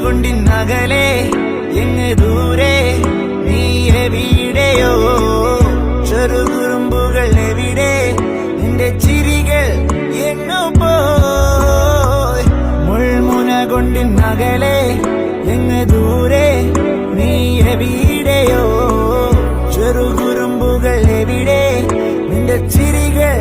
കൊണ്ടിന്നകലെ എങ്ങ് ദൂരെ നീ എവിടെയോ ചെറുകുറുമ്പുകൾ എവിടെ നിന്റെ ചിരികൾ എങ്ങോ പോയി മുൾമുന കൊണ്ടിന്നകലെ എങ്ങ് ദൂരെ നീ എവിടെയോ ചെറുകുറുമ്പുകൾ എവിടെ നിന്റെ ചിരികൾ